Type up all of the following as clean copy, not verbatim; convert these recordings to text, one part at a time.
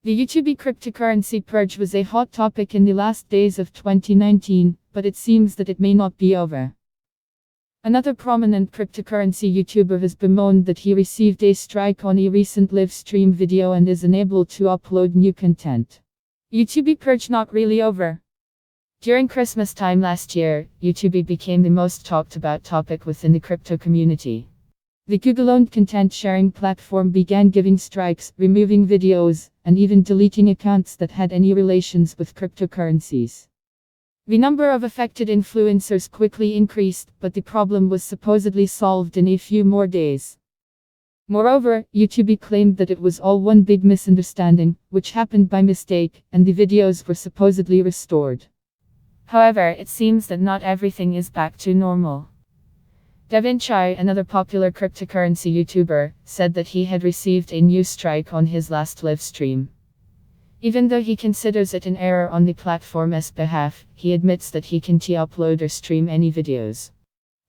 The YouTube cryptocurrency purge was a hot topic in the last days of 2019, but it seems that it may not be over. Another prominent cryptocurrency YouTuber has bemoaned that he received a strike on a recent live stream video and is unable to upload new content. YouTube purge not really over. During Christmas time last year, YouTube became the most talked about topic within the crypto community. The Google-owned content-sharing platform began giving strikes, removing videos, and even deleting accounts that had any relations with cryptocurrencies. The number of affected influencers quickly increased, but the problem was supposedly solved in a few more days. Moreover, YouTube claimed that it was all one big misunderstanding, which happened by mistake, and the videos were supposedly restored. However, it seems that not everything is back to normal. Davinci, another popular cryptocurrency YouTuber, said that he had received a new strike on his last live stream. Even though he considers it an error on the platform's behalf, he admits that he can't upload or stream any videos.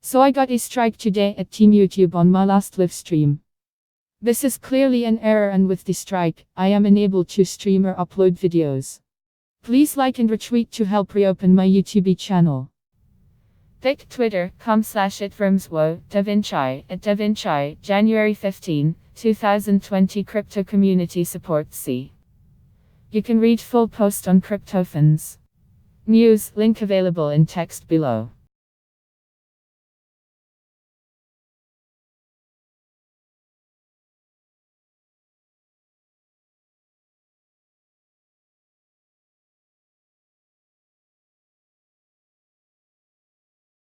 So I got a strike today at Team YouTube on my last live stream. This is clearly an error, and with the strike, I am unable to stream or upload videos. Please like and retweet to help reopen my YouTube channel. Pic Twitter.com/itvermswo, Davinci, at Davinci, January 15, 2020 Crypto Community Support C. You can read full post on CryptoFans News, link available in text below.